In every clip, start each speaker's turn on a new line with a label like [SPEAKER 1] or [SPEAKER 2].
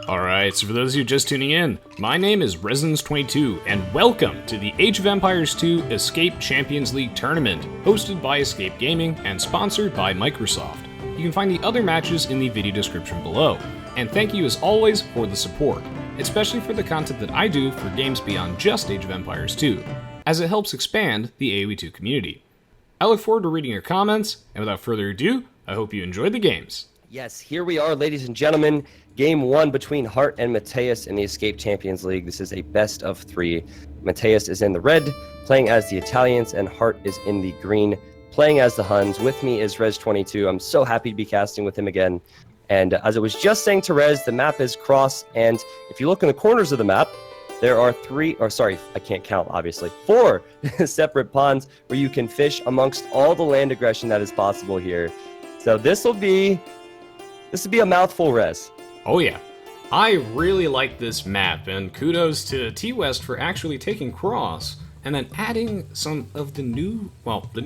[SPEAKER 1] Alright, so for those of you just tuning in, my name is Resonance22, and welcome to the Age of Empires 2 Escape Champions League Tournament, hosted by Escape Gaming and sponsored by Microsoft. You can find the other matches in the video description below. And thank you as always for the support, especially for the content that I do for games beyond just Age of Empires 2, as it helps expand the Aoe2 community. I look forward to reading your comments, and without further ado, I hope you enjoy the games.
[SPEAKER 2] Yes, here we are, ladies and gentlemen. Game 1 between Hearttt and Mattheus in the Escape Champions League. This is a best of 3. Mattheus is in the red, playing as the Italians, and Hearttt is in the green, playing as the Huns. With me is Res22. I'm so happy to be casting with him again. And as I was just saying to Res, the map is cross, and if you look in the corners of the map, there are 4 separate ponds where you can fish amongst all the land aggression that is possible here. So this will be a mouthful, Res.
[SPEAKER 1] Oh yeah. I really like this map, and kudos to T-West for actually taking cross and then adding some of the new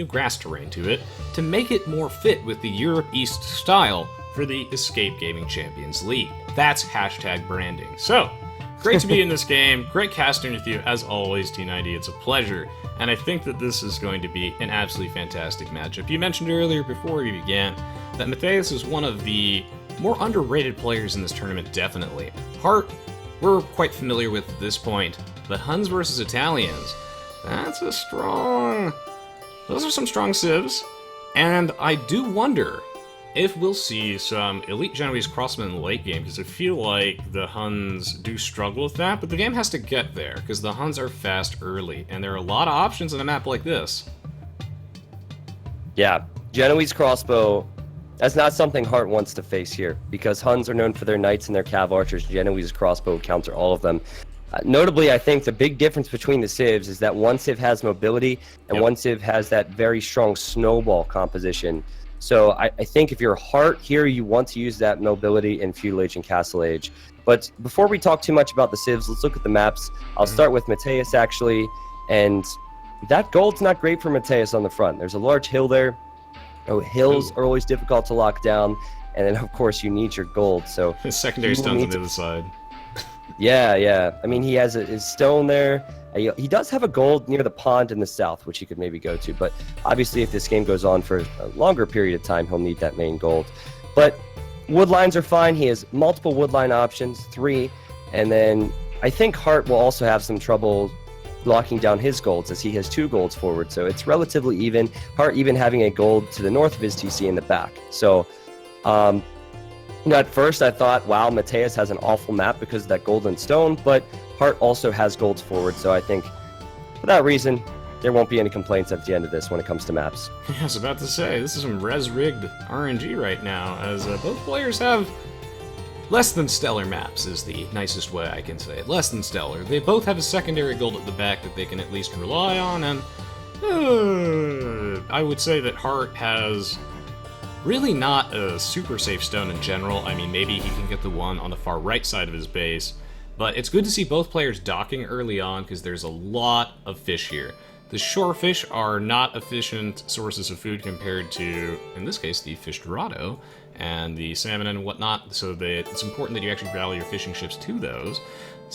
[SPEAKER 1] grass terrain to it to make it more fit with the Europe East style for the Escape Gaming Champions League. That's hashtag branding. So, great to be in this game. Great casting with you, as always, T90. It's a pleasure. And I think that this is going to be an absolutely fantastic matchup. You mentioned earlier, before we began, that Mattheus is one of the more underrated players in this tournament, definitely. Hearttt, we're quite familiar with at this point, but Huns versus Italians, those are some strong civs. And I do wonder if we'll see some elite Genoese crossmen in the late game, because I feel like the Huns do struggle with that, but the game has to get there, because the Huns are fast early, and there are a lot of options on a map like this.
[SPEAKER 2] Yeah, Genoese crossbow, that's not something Hearttt wants to face here, because Huns are known for their knights and their cav archers. Genoese crossbow counter all of them. Notably, I think the big difference between the civs is that one civ has mobility, and one civ has that very strong snowball composition. So I think if you're Hearttt here, you want to use that mobility in Feudal Age and Castle Age. But before we talk too much about the civs, let's look at the maps. I'll start with Mattheus, actually, and that gold's not great for Mattheus on the front. There's a large hill there. Oh, hills are always difficult to lock down, and then, of course, you need your gold. So
[SPEAKER 1] his secondary stone's on the other side.
[SPEAKER 2] Yeah. I mean, he has his stone there. He does have a gold near the pond in the south, which he could maybe go to. But obviously, if this game goes on for a longer period of time, he'll need that main gold. But wood lines are fine. He has multiple wood line options, 3. And then I think Hearttt will also have some trouble locking down his golds, as he has 2 golds forward. So it's relatively even. Hearttt even having a gold to the north of his TC in the back. So at first I thought, wow, Mattheus has an awful map because of that golden stone, but Hearttt also has golds forward, so I think for that reason, there won't be any complaints at the end of this when it comes to maps.
[SPEAKER 1] Yeah, I was about to say, this is some res-rigged RNG right now, as both players have less than stellar maps, is the nicest way I can say it. Less than stellar. They both have a secondary gold at the back that they can at least rely on, and I would say that Hearttt has really not a super safe stone in general. I mean, maybe he can get the one on the far right side of his base, but it's good to see both players docking early on, because there's a lot of fish here. The shore fish are not efficient sources of food compared to, in this case, the fish dorado and the salmon and whatnot, so that it's important that you actually rally your fishing ships to those.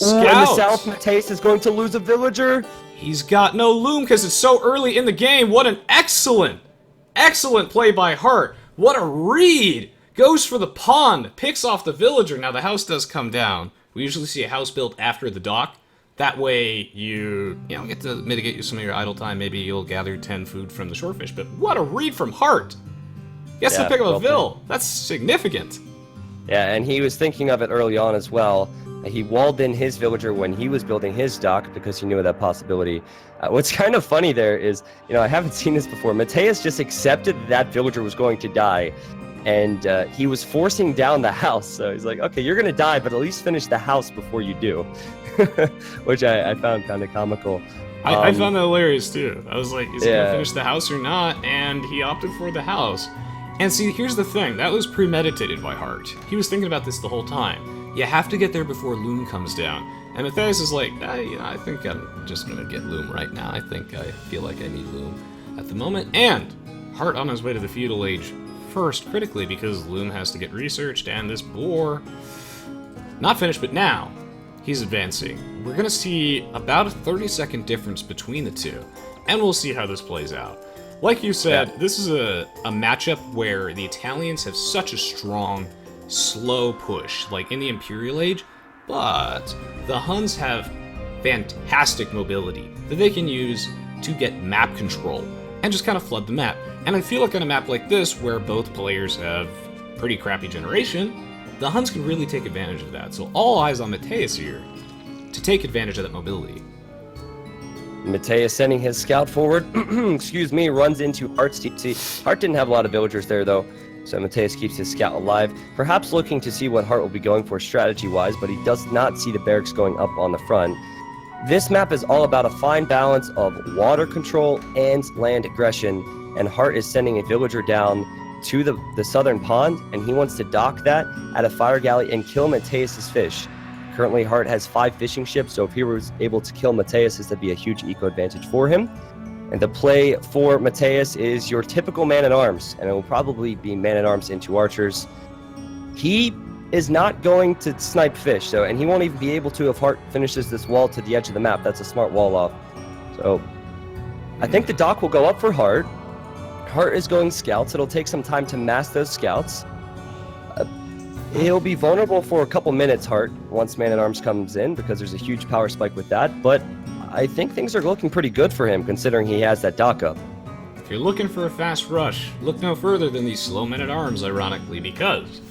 [SPEAKER 2] Ooh, in the south, Mattheus is going to lose a villager.
[SPEAKER 1] He's got no loom because it's so early in the game. What an excellent play by Hearttt. What a read! Goes for the pond, picks off the villager. Now the house does come down. We usually see a house built after the dock. That way you get to mitigate some of your idle time. Maybe you'll gather 10 food from the shorefish. But what a read from Hearttt! Gets to pick up a vill. That's significant.
[SPEAKER 2] Yeah, and he was thinking of it early on as well. He walled in his villager when he was building his dock because he knew of that possibility. What's kind of funny there is, I haven't seen this before. Mattheus just accepted that villager was going to die, and he was forcing down the house. So he's like, okay, you're going to die, but at least finish the house before you do, which I found kind of comical.
[SPEAKER 1] I found that hilarious, too. I was like, is he going to finish the house or not? And he opted for the house. And see, here's the thing. That was premeditated by Hearttt. He was thinking about this the whole time. You have to get there before loom comes down. And Mattheus is like, I think I'm just going to get loom right now. I feel like I need loom at the moment. And Hearttt on his way to the Feudal Age first, critically, because loom has to get researched, and this boar Not finished, but now he's advancing. We're going to see about a 30-second difference between the two, and we'll see how this plays out. Like you said, this is a matchup where the Italians have such a strong, slow push, like in the Imperial Age, but the Huns have fantastic mobility that they can use to get map control and just kind of flood the map. And I feel like on a map like this, where both players have pretty crappy generation, the Huns can really take advantage of that. So all eyes on Mattheus here to take advantage of that mobility.
[SPEAKER 2] Mattheus sending his scout forward, excuse me, runs into Heartt's team. See, Heartt didn't have a lot of villagers there, though, so Mattheus keeps his scout alive, perhaps looking to see what Heartt will be going for strategy-wise, but he does not see the barracks going up on the front. This map is all about a fine balance of water control and land aggression, and Heartt is sending a villager down to the southern pond, and he wants to dock that at a fire galley and kill Mattheus's fish. Currently, Heartt has 5 fishing ships, so if he was able to kill Mattheus, this would be a huge eco advantage for him. And the play for Mattheus is your typical man-at-arms, and it will probably be man-at-arms into archers. He is not going to snipe fish, and he won't even be able to if Heartt finishes this wall to the edge of the map. That's a smart wall off. So I think the dock will go up for Heartt. Heartt is going scouts. It'll take some time to mass those scouts. He'll be vulnerable for a couple minutes, Heartt, once Man-at-Arms comes in, because there's a huge power spike with that, but I think things are looking pretty good for him, considering he has that dock up.
[SPEAKER 1] If you're looking for a fast rush, look no further than these slow men-at-arms, ironically, because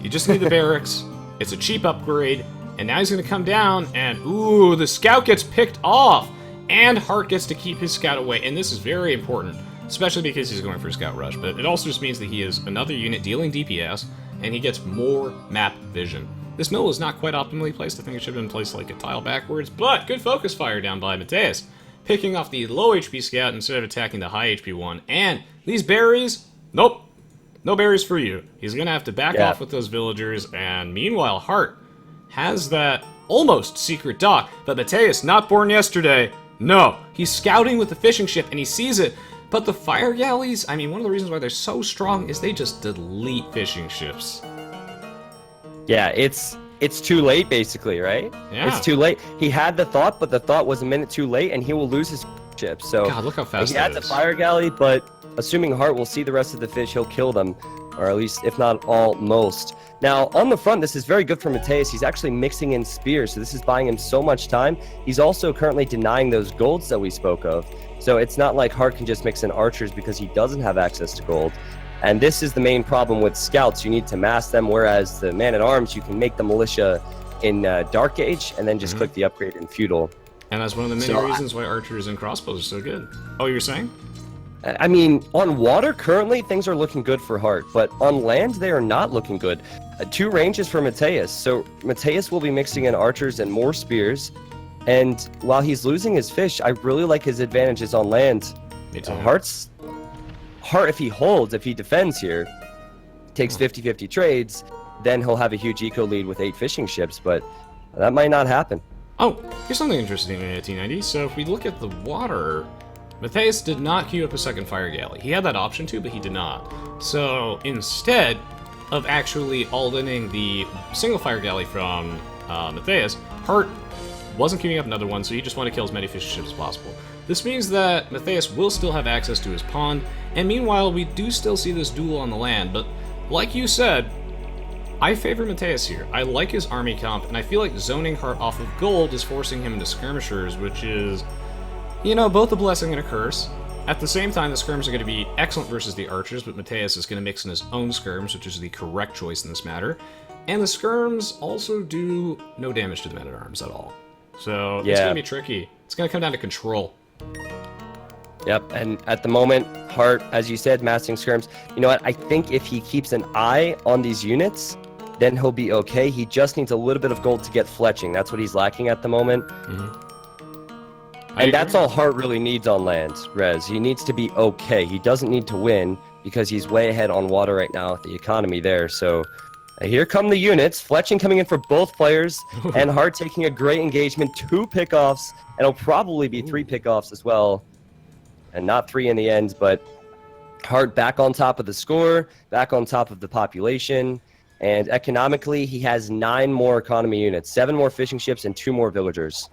[SPEAKER 1] you just need the barracks, it's a cheap upgrade, and now he's going to come down, and ooh, the scout gets picked off, and Heartt gets to keep his scout away, and this is very important, especially because he's going for a scout rush, but it also just means that he is another unit dealing DPS, and he gets more map vision. This mill is not quite optimally placed. I think it should have been placed like a tile backwards, but good focus fire down by Mattheus, picking off the low HP scout instead of attacking the high HP one. And these berries, nope, no berries for you. He's going to have to back off with those villagers, and meanwhile, Heartt has that almost secret dock, but Mattheus, not born yesterday, no, he's scouting with the fishing ship, and he sees it. But the fire galleys, I mean, one of the reasons why they're so strong is they just delete fishing ships.
[SPEAKER 2] Yeah, it's too late, basically, right?
[SPEAKER 1] Yeah.
[SPEAKER 2] It's too late. He had the thought, but the thought was a minute too late, and he will lose his ship. So
[SPEAKER 1] God, look how fast
[SPEAKER 2] he
[SPEAKER 1] that
[SPEAKER 2] had
[SPEAKER 1] is.
[SPEAKER 2] the fire galley, but assuming Heartt will see the rest of the fish, he'll kill them, or at least, if not almost. Now, on the front, this is very good for Mattheus. He's actually mixing in spears, so this is buying him so much time. He's also currently denying those golds that we spoke of. So it's not like Heartt can just mix in archers because he doesn't have access to gold. And this is the main problem with scouts. You need to mass them, whereas the man-at-arms, you can make the militia in Dark Age and then just click the upgrade in Feudal.
[SPEAKER 1] And that's one of the many reasons why archers and crossbows are so good. Oh, you're saying?
[SPEAKER 2] I mean, on water, currently, things are looking good for Heartt, but on land, they are not looking good. 2 ranges for Mattheus. So Mattheus will be mixing in archers and more spears. And while he's losing his fish, I really like his advantages on land.
[SPEAKER 1] Me too.
[SPEAKER 2] Heartt, if he holds, if he defends here, takes 50-50 trades, then he'll have a huge eco lead with 8 fishing ships, but that might not happen.
[SPEAKER 1] Oh, here's something interesting in T90. So if we look at the water, Mattheus did not queue up a second fire galley. He had that option to, but he did not. So instead of actually all-inning the single fire galley from Mattheus, Heartt wasn't queuing up another one, so he just wanted to kill as many fishing ships as possible. This means that Mattheus will still have access to his pond, and meanwhile, we do still see this duel on the land, but like you said, I favor Mattheus here. I like his army comp, and I feel like zoning Heartt off of gold is forcing him into skirmishers, which is, you know, both a blessing and a curse. At the same time, the skirms are going to be excellent versus the archers, but Mattheus is going to mix in his own skirms, which is the correct choice in this matter. And the skirms also do no damage to the men-at-arms at all. So it's going to be tricky. It's going to come down to control.
[SPEAKER 2] Yep, and at the moment, Heartt, as you said, massing skirms. You know what? I think if he keeps an eye on these units, then he'll be okay. He just needs a little bit of gold to get fletching. That's what he's lacking at the moment. And that's all Heartt really needs on land, Rez. He needs to be okay. He doesn't need to win because he's way ahead on water right now with the economy there. So here come the units. Fletching coming in for both players, and Heartt taking a great engagement. 2 pickoffs, and it'll probably be 3 pickoffs as well. And not 3 in the end, but Heartt back on top of the score, back on top of the population. And economically, he has 9 more economy units, 7 more fishing ships, and 2 more villagers.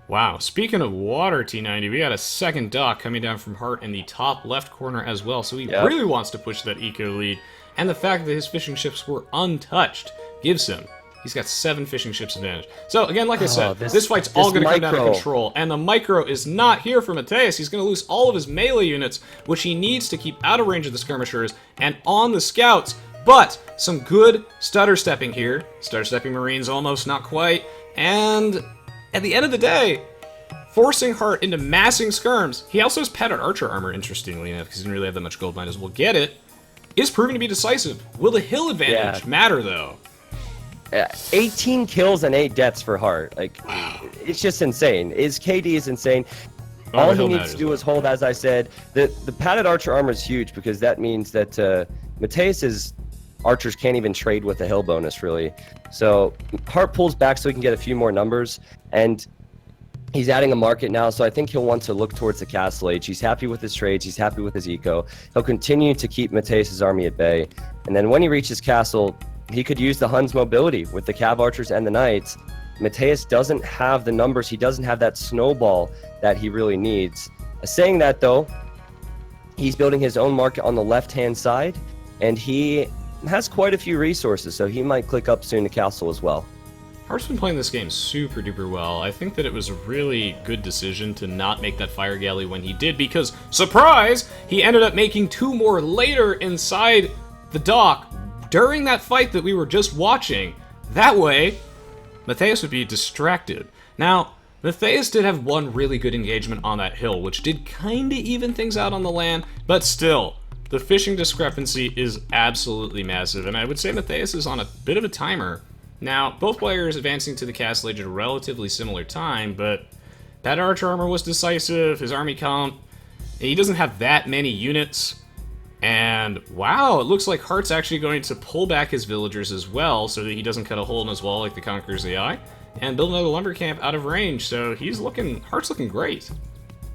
[SPEAKER 1] Wow, speaking of water, T90, we got a second dock coming down from Hearttt in the top left corner as well, so he really wants to push that eco lead. And the fact that his fishing ships were untouched gives him. He's got 7 fishing ships advantage. So, again, like I said, this fight's all going to come down to control. And the micro is not here for Mattheus. He's going to lose all of his melee units, which he needs to keep out of range of the skirmishers and on the scouts. But some good stutter stepping here. Stutter stepping Marines almost, not quite. And at the end of the day, forcing Hearttt into massing skirms. He also has padded archer armor, interestingly enough, because he didn't really have that much gold miners. We'll get it. Is proving to be decisive. Will the hill advantage matter, though?
[SPEAKER 2] 18 kills and 8 deaths for Hearttt. Like, it's just insane. His KD is insane. All he needs to do is hold, as I said. The padded archer armor is huge because that means that Mattheus's archers can't even trade with the hill bonus, really. So Hearttt pulls back so he can get a few more numbers, and he's adding a market now, so I think he'll want to look towards the castle age. He's happy with his trades. He's happy with his eco. He'll continue to keep Mattheus's army at bay. And then when he reaches castle, he could use the Huns mobility with the cav archers and the knights. Mattheus doesn't have the numbers. He doesn't have that snowball that he really needs. Saying that, though, he's building his own market on the left-hand side, and he has quite a few resources, so he might click up soon to castle as well.
[SPEAKER 1] Heartt's been playing this game super duper well. I think that it was a really good decision to not make that fire galley when he did, because, surprise, he ended up making 2 more later inside the dock during that fight that we were just watching. That way, Mattheus would be distracted. Now, Mattheus did have one really good engagement on that hill, which did kinda even things out on the land, but still, the fishing discrepancy is absolutely massive, and I would say Mattheus is on a bit of a timer. Now, both players advancing to the castle age at a relatively similar time, but that archer armor was decisive, his army comp, he doesn't have that many units, and wow, it looks like Heartt's actually going to pull back his villagers as well, so that he doesn't cut a hole in his wall like the Conqueror's AI, and build another lumber camp out of range, so Heartt's looking great.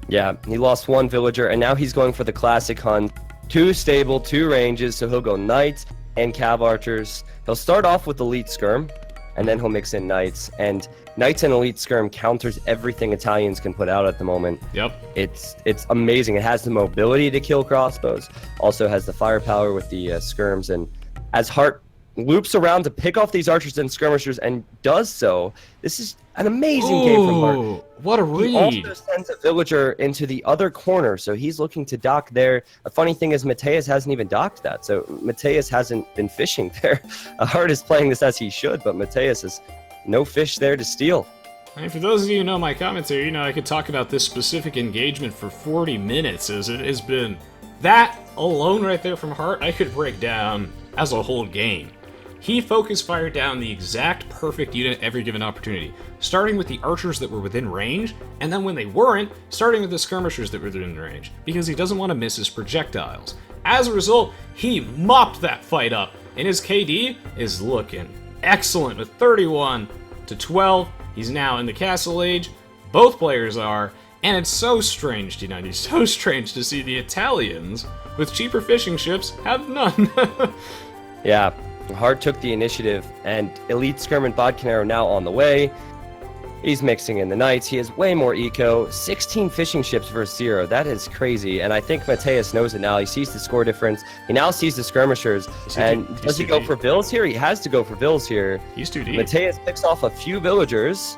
[SPEAKER 2] Yeah, he lost 1 villager, and now he's going for the classic Hun. 2 stable, 2 ranges, so he'll go knights and cav archers. He'll start off with elite skirm, and then he'll mix in knights. And knights and elite skirm counters everything Italians can put out at the moment.
[SPEAKER 1] Yep.
[SPEAKER 2] It's amazing. It has the mobility to kill crossbows, also has the firepower with the skirms. And as Hearttt loops around to pick off these archers and skirmishers and does so, this is an amazing game from Hearttt.
[SPEAKER 1] What a read.
[SPEAKER 2] He also sends a villager into the other corner, so he's looking to dock there. A funny thing is Mattheus hasn't even docked that, so Mattheus hasn't been fishing there. Hearttt is playing this as he should, but Mattheus has no fish there to steal.
[SPEAKER 1] And for those of you who know my commentary, I could talk about this specific engagement for 40 minutes, as it has been that alone right there from Hearttt, I could break down as a whole game. He focus fired down the exact perfect unit every given opportunity, starting with the archers that were within range, and then when they weren't, starting with the skirmishers that were within range, because he doesn't want to miss his projectiles. As a result, he mopped that fight up, and his KD is looking excellent with 31 to 12. He's now in the castle age. Both players are, and it's so strange, T90, so strange to see the Italians with cheaper fishing ships have none.
[SPEAKER 2] Yeah. Hearttt took the initiative, and Elite Skirm and Bodkin are now on the way. He's mixing in the knights. He has way more eco. 16 fishing ships versus 0. That is crazy, and I think Mattheus knows it now. He sees the score difference. He now sees the skirmishers, and does he go for vills here? He has to go for vills here.
[SPEAKER 1] He's too deep.
[SPEAKER 2] Mattheus picks off a few villagers,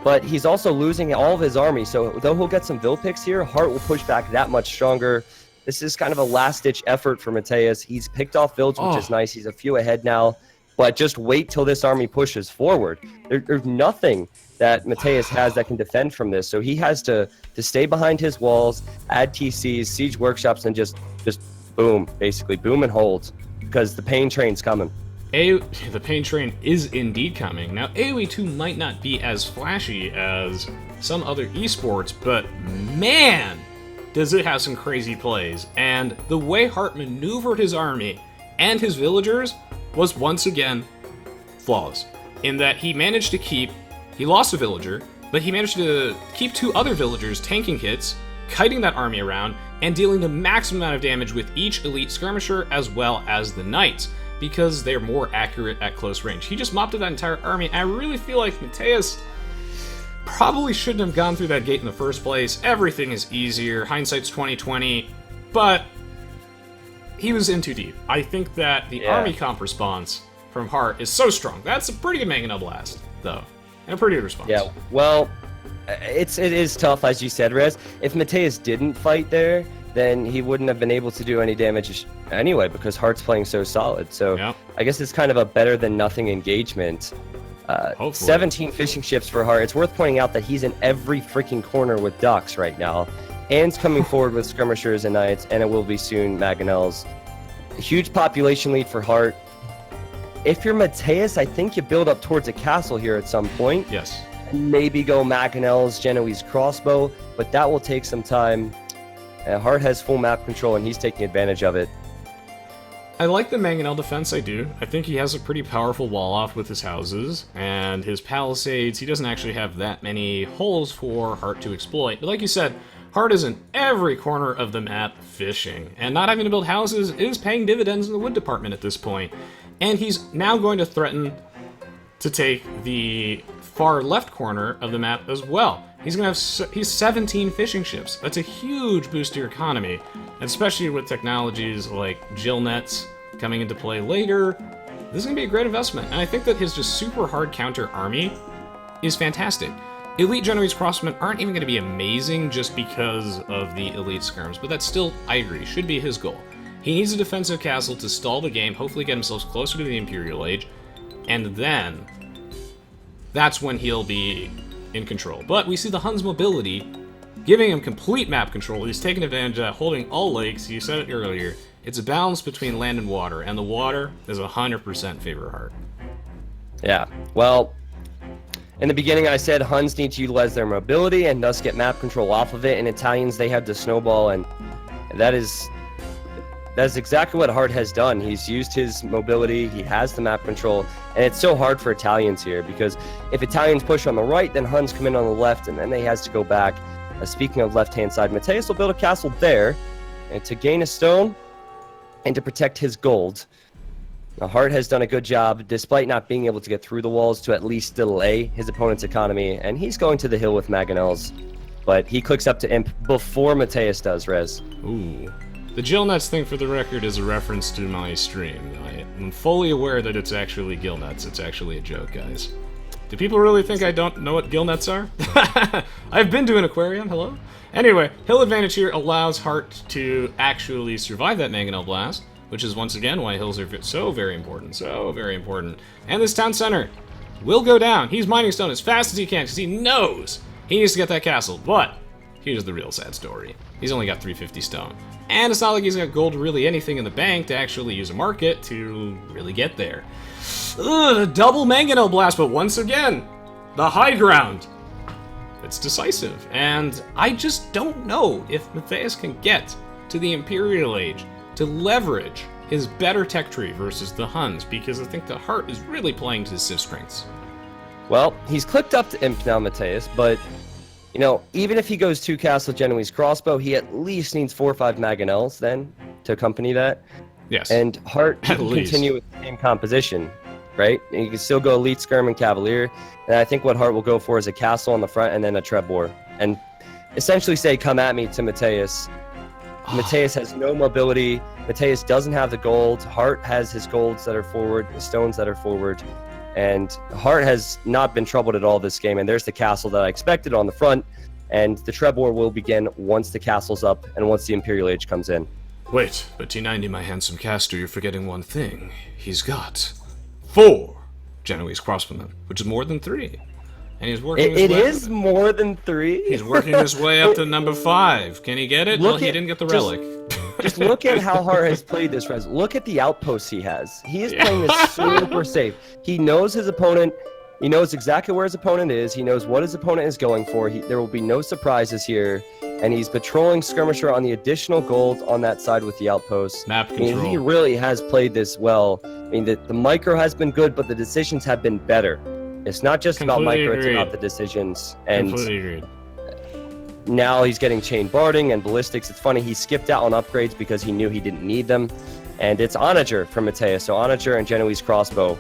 [SPEAKER 2] but he's also losing all of his army, so though he'll get some vill picks here, Hearttt will push back that much stronger. This is kind of a last-ditch effort for Mattheus. He's picked off builds, which is nice. He's a few ahead now, but just wait till this army pushes forward. There's nothing that Mattheus has that can defend from this, so he has to stay behind his walls, add TCs, siege workshops, and just boom, basically boom and hold, because the pain train's coming.
[SPEAKER 1] The pain train is indeed coming. Now, Aoe2 might not be as flashy as some other esports, but man, does it have some crazy plays. And the way Hearttt maneuvered his army and his villagers was once again flawless. In that he managed to he lost a villager, but he managed to keep 2 other villagers tanking hits, kiting that army around, and dealing the maximum amount of damage with each elite skirmisher as well as the knights. because they're more accurate at close range. He just mopped up that entire army. I really feel like Mattheus probably shouldn't have gone through that gate in the first place. Everything is easier. Hindsight's 2020, but he was in too deep. I think that the army comp response from Hearttt is so strong. That's a pretty good Mangonel Blast, though, and a pretty good response.
[SPEAKER 2] Yeah, well, it is tough, as you said, Rez. If Mattheus didn't fight there, then he wouldn't have been able to do any damage anyway, because Heartt's playing so solid. So I guess it's kind of a better than nothing engagement. 17 fishing ships for Hearttt. It's worth pointing out that he's in every freaking corner with ducks right now. And's coming forward with skirmishers and knights, and it will be soon Mangonels. Huge population lead for Hearttt. If you're Mattheus, I think you build up towards a castle here at some point.
[SPEAKER 1] Yes.
[SPEAKER 2] Maybe go Mangonels, Genoese crossbow, but that will take some time. Hearttt has full map control, and he's taking advantage of it.
[SPEAKER 1] I like the Mangonel defense, I do. I think he has a pretty powerful wall off with his houses, and his palisades, he doesn't actually have that many holes for Hearttt to exploit. But like you said, Hearttt is in every corner of the map fishing, and not having to build houses is paying dividends in the wood department at this point. And he's now going to threaten to take the far left corner of the map as well. He's going to have he's 17 fishing ships. That's a huge boost to your economy, especially with technologies like gill nets coming into play later. This is going to be a great investment, and I think that his just super hard counter army is fantastic. Elite Genoese crossmen aren't even going to be amazing just because of the elite skirms, but that's still, I agree, should be his goal. He needs a defensive castle to stall the game, hopefully get himself closer to the Imperial Age, and then that's when he'll be in control. But we see the Huns' mobility giving him complete map control. He's taking advantage of that, holding all lakes. You said it earlier. It's a balance between land and water, and the water is 100% favor Hearttt. Yeah,
[SPEAKER 2] well, in the beginning I said Huns need to utilize their mobility and thus get map control off of it, and Italians, they have the snowball, and that's exactly what Hearttt has done. He's used his mobility, he has the map control, and it's so hard for Italians here, because if Italians push on the right, then Huns come in on the left, and then they has to go back. Speaking of left-hand side, Mattheus will build a castle there, and to gain a stone, and to protect his gold. Now, Hearttt has done a good job, despite not being able to get through the walls, to at least delay his opponent's economy, and he's going to the hill with Mangonels, but he clicks up to Imp before Mattheus does, Rez.
[SPEAKER 1] Ooh. The gill nets thing, for the record, is a reference to my stream. I'm fully aware that it's actually gill nets. It's actually a joke, guys. Do people really think I don't know what gill nets are? I've been to an aquarium, hello? Anyway, hill advantage here allows Hearttt to actually survive that Mangonel Blast, which is once again why hills are so very important, so very important. And this town center will go down. He's mining stone as fast as he can because he knows he needs to get that castle. But here's the real sad story. He's only got 350 stone. And it's not like he's got gold, really anything in the bank to actually use a market to really get there. Ugh, double Mangonel Blast, but once again, the high ground. It's decisive, and I just don't know if Mattheus can get to the Imperial Age to leverage his better tech tree versus the Huns, because I think the Hearttt is really playing to his Civ strengths.
[SPEAKER 2] Well, he's clicked up to Imp now, Mattheus, but you know, even if he goes 2 Castle Genoese crossbow, he at least needs 4 or 5 Mangonels then to accompany that.
[SPEAKER 1] Yes.
[SPEAKER 2] And Hearttt can continue with the same composition, right? And you can still go Elite Skirm and Cavalier. And I think what Hearttt will go for is a castle on the front and then a Trebor. And essentially say, come at me to Mattheus. Mattheus has no mobility. Mattheus doesn't have the gold. Hearttt has his golds that are forward, the stones that are forward. And Hearttt has not been troubled at all this game, and there's the castle that I expected on the front, and the Trebor will begin once the castle's up and once the Imperial Age comes in.
[SPEAKER 1] Wait, but T90, my handsome caster, you're forgetting one thing. He's got 4 Genoese crossbowmen, which is more than 3. And he's working his way. It is
[SPEAKER 2] more than 3?
[SPEAKER 1] He's working his way up to number 5. Can he get it? Well, he didn't get the relic.
[SPEAKER 2] Just look at how Hearttt has played this, Rez. Look at the outposts he has. He is playing this super safe. He knows his opponent. He knows exactly where his opponent is. He knows what his opponent is going for. There will be no surprises here. And he's patrolling Skirmisher on the additional gold on that side with the outposts.
[SPEAKER 1] Map control.
[SPEAKER 2] I mean, he really has played this well. I mean, the micro has been good, but the decisions have been better. It's not just about micro, it's about the decisions. And
[SPEAKER 1] completely agreed.
[SPEAKER 2] Now he's getting chain barding and ballistics. It's funny, he skipped out on upgrades because he knew he didn't need them. and it's Onager from Mattheus. So Onager and Genoese crossbow.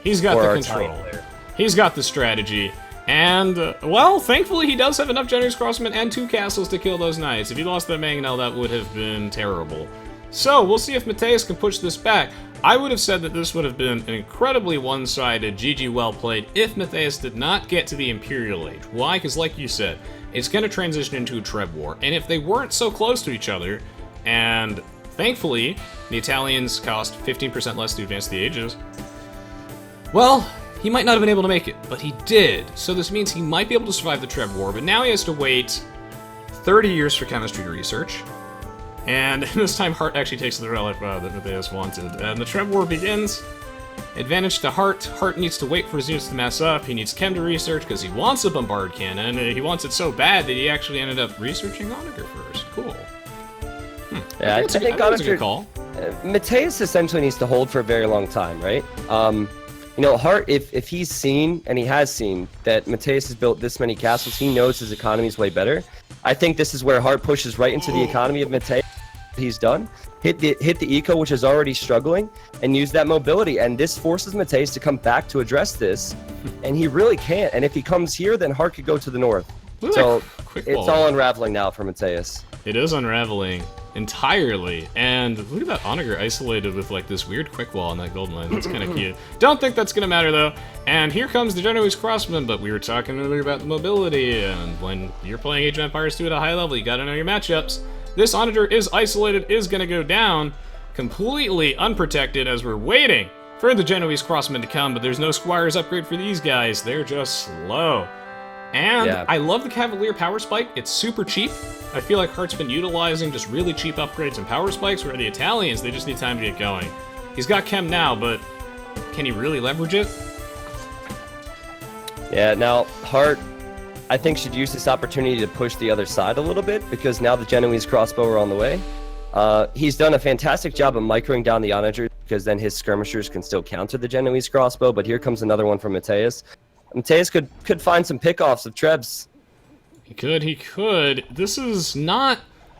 [SPEAKER 1] He's got
[SPEAKER 2] for
[SPEAKER 1] the
[SPEAKER 2] our
[SPEAKER 1] control.
[SPEAKER 2] Italian player.
[SPEAKER 1] He's got the strategy. And, well, thankfully he does have enough Genoese crossmen and 2 castles to kill those knights. If he lost that mangonel, that would have been terrible. So, we'll see if Mattheus can push this back. I would have said that this would have been an incredibly one-sided, GG well played, if Mattheus did not get to the Imperial Age. Why? Because like you said, it's going to transition into a Treb War. And if they weren't so close to each other, and thankfully, the Italians cost 15% less to advance the ages, well, he might not have been able to make it, but he did. So this means he might be able to survive the Treb War, but now he has to wait 30 years for chemistry research. And this time Hearttt actually takes the relic that Mattheus wanted. And the Treb War begins. Advantage to Hearttt. Hearttt needs to wait for his units to mess up. He needs chem to research because he wants a bombard cannon. He wants it so bad that he actually ended up researching Onager first. Cool.
[SPEAKER 2] Yeah, I think
[SPEAKER 1] that's a good call.
[SPEAKER 2] Mattheus essentially needs to hold for a very long time, right? You know, Hearttt, if he's seen, and he has seen, that Mattheus has built this many castles, he knows his economy is way better. I think this is where Hearttt pushes right into the economy of Mattheus. He's done. Hit the eco, which is already struggling, and use that mobility. And this forces Mattheus to come back to address this, and he really can't. And if he comes here, then Hearttt could go to the north. So it's all unraveling now for Mattheus.
[SPEAKER 1] It is unraveling entirely, and look at that Onager isolated with like this weird quick wall on that golden line. That's kind of cute. Don't think that's gonna matter though. And here comes the Genoese crossman, but we were talking earlier about the mobility, and when you're playing Age of Empires 2 at a high level, you gotta know your matchups. This Onager is isolated, is gonna go down, completely unprotected as we're waiting for the Genoese crossmen to come, but there's no Squires upgrade for these guys. They're just slow. And yeah. I love the Cavalier power spike. It's super cheap. I feel like Heartt's been utilizing just really cheap upgrades and power spikes, where the Italians, they just need time to get going. He's got chem now, but can he really leverage it?
[SPEAKER 2] Yeah, now Hearttt, I think, should use this opportunity to push the other side a little bit, because now the Genoese crossbow are on the way. He's done a fantastic job of microing down the Onager, because then his skirmishers can still counter the Genoese crossbow, but here comes another one from Mattheus. Mattheus could find some pickoffs of Trebs.
[SPEAKER 1] He could. This is not...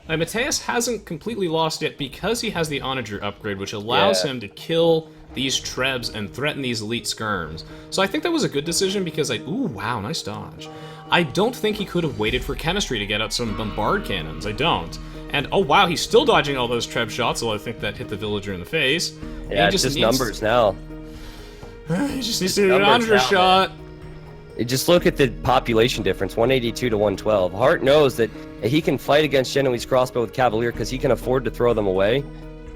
[SPEAKER 1] Mattheus hasn't completely lost yet because he has the Onager upgrade, which allows him to kill these Trebs and threaten these elite skirms. So I think that was a good decision because ooh, wow, nice dodge. I don't think he could have waited for chemistry to get out some bombard cannons. I don't. And oh wow, he's still dodging all those Treb shots, although I think that hit the villager in the face.
[SPEAKER 2] Yeah, it's just numbers now.
[SPEAKER 1] He just needs to do an Onager shot.
[SPEAKER 2] Just look at the population difference, 182 to 112. Hearttt knows that he can fight against Genoese crossbow with Cavalier because he can afford to throw them away.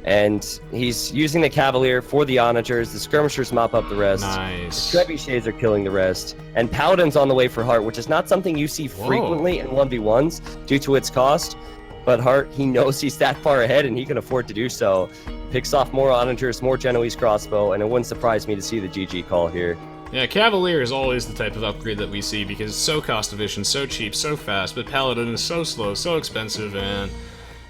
[SPEAKER 2] And he's using the Cavalier for the Onagers. The skirmishers mop up the rest.
[SPEAKER 1] Nice.
[SPEAKER 2] The trebuchets are killing the rest. And Paladin's on the way for Hearttt, which is not something you see frequently in 1v1s due to its cost. But Hearttt, he knows he's that far ahead and he can afford to do so. Picks off more Onagers, more Genoese crossbow, and it wouldn't surprise me to see the GG call here.
[SPEAKER 1] Yeah, Cavalier is always the type of upgrade that we see because it's so cost efficient, so cheap, so fast, but Paladin is so slow, so expensive, and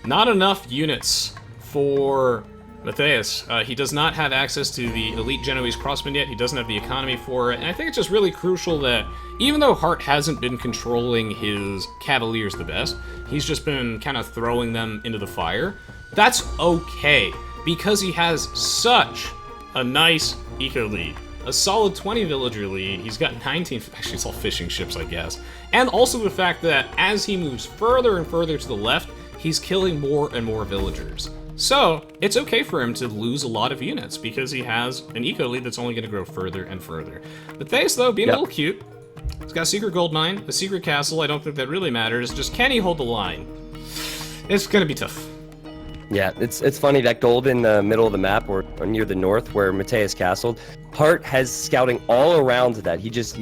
[SPEAKER 1] not enough units for Mattheus. He does not have access to the elite Genoese crossman yet. He doesn't have the economy for it, and I think it's just really crucial that even though Hearttt hasn't been controlling his Cavaliers the best, he's just been kind of throwing them into the fire. That's okay, because he has such a nice eco lead. A solid 20 villager lead. He's got 19, actually it's all fishing ships, I guess. And also the fact that as he moves further and further to the left, he's killing more and more villagers. So, it's okay for him to lose a lot of units because he has an eco lead that's only going to grow further and further. Mattheus, though, being a little cute, he's got a secret gold mine, a secret castle. I don't think that really matters. Just can he hold the line? It's going to be tough.
[SPEAKER 2] Yeah, it's funny, that gold in the middle of the map or near the north where Mattheus castled, Hearttt has scouting all around that. He just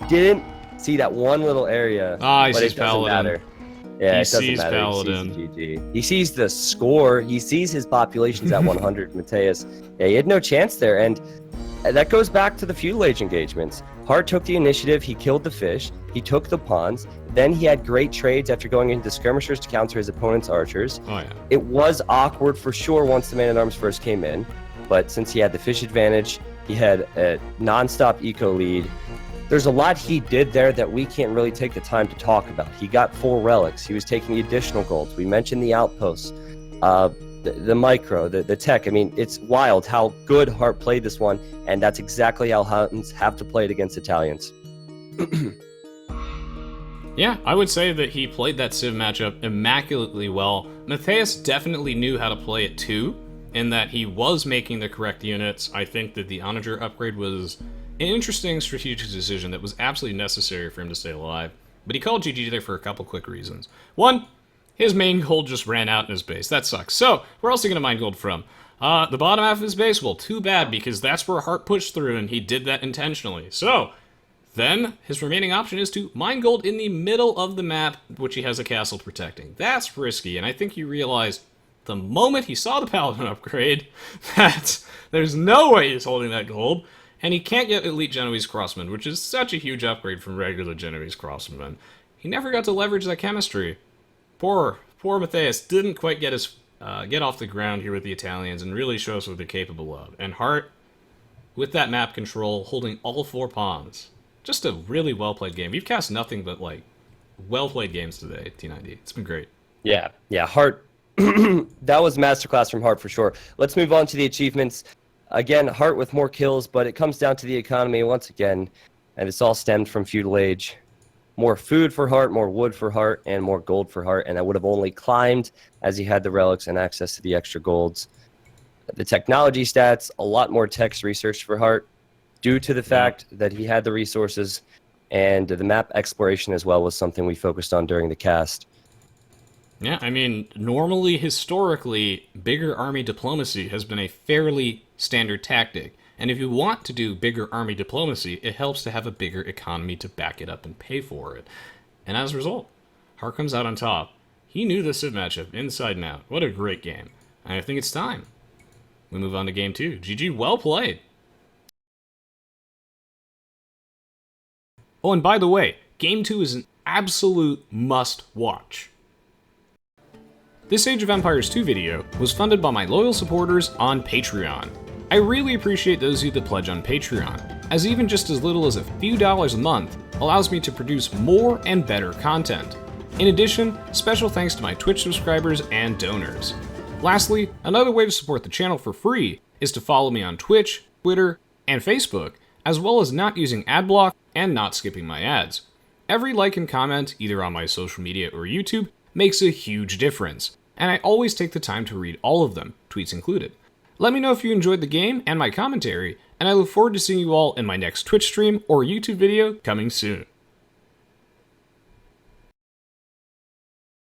[SPEAKER 2] didn't see that one little area.
[SPEAKER 1] Ah, he sees Paladin.
[SPEAKER 2] Matter. Yeah,
[SPEAKER 1] he
[SPEAKER 2] it doesn't
[SPEAKER 1] sees
[SPEAKER 2] matter.
[SPEAKER 1] Paladin.
[SPEAKER 2] He sees GG. He sees the score. He sees his population's at 100. Mattheus, yeah, he had no chance there, and that goes back to the feudal age engagements. Hearttt took the initiative. He killed the fish. He took the pawns. Then he had great trades after going into skirmishers to counter his opponent's archers.
[SPEAKER 1] Oh, yeah.
[SPEAKER 2] It was awkward for sure once the man-at-arms first came in, but since he had the fish advantage, he had a non-stop eco lead. There's a lot he did there that we can't really take the time to talk about. He got 4 relics. He was taking the additional golds. We mentioned the outposts. the micro, the tech. I mean, it's wild how good Hearttt played this one, and that's exactly how Huns have to play it against Italians.
[SPEAKER 1] Yeah, I would say that he played that Civ matchup immaculately well. Mattheus definitely knew how to play it too, in that he was making the correct units. I think that the Onager upgrade was an interesting strategic decision that was absolutely necessary for him to stay alive. But he called GG there for a couple quick reasons. One, his main gold just ran out in his base. That sucks. So, where else are you going to mine gold from? The bottom half of his base? Well, too bad, because that's where Hearttt pushed through, and he did that intentionally. So, then, his remaining option is to mine gold in the middle of the map, which he has a castle protecting. That's risky, and I think he realized the moment he saw the Paladin upgrade that there's no way he's holding that gold, and he can't get Elite Genoese Crossman, which is such a huge upgrade from regular Genoese Crossman. He never got to leverage that chemistry. Poor Mattheus didn't quite get off the ground here with the Italians and really show us what they're capable of. And Hearttt, with that map control, holding all 4 pawns. Just a really well-played game. We've cast nothing but, like, well-played games today, T90. It's been great.
[SPEAKER 2] Yeah, Hearttt, that was masterclass from Hearttt for sure. Let's move on to the achievements. Again, Hearttt with more kills, but it comes down to the economy once again, and it's all stemmed from feudal age. More food for Hearttt, more wood for Hearttt, and more gold for Hearttt, and that would have only climbed as he had the relics and access to the extra golds. The technology stats, a lot more text research for Hearttt, due to the fact that he had the resources, and the map exploration as well was something we focused on during the cast.
[SPEAKER 1] Yeah, I mean, normally, historically, bigger army diplomacy has been a fairly standard tactic. And if you want to do bigger army diplomacy, it helps to have a bigger economy to back it up and pay for it. And as a result, Hearttt comes out on top. He knew the Civ matchup inside and out. What a great game. And I think it's time we move on to game 2. GG, well played. Oh, and by the way, game 2 is an absolute must-watch. This Age of Empires 2 video was funded by my loyal supporters on Patreon. I really appreciate those of you that pledge on Patreon, as even just as little as a few dollars a month allows me to produce more and better content. In addition, special thanks to my Twitch subscribers and donors. Lastly, another way to support the channel for free is to follow me on Twitch, Twitter, and Facebook, as well as not using adblock and not skipping my ads. Every like and comment, either on my social media or YouTube, makes a huge difference, and I always take the time to read all of them, tweets included. Let me know if you enjoyed the game and my commentary, and I look forward to seeing you all in my next Twitch stream or YouTube video coming soon.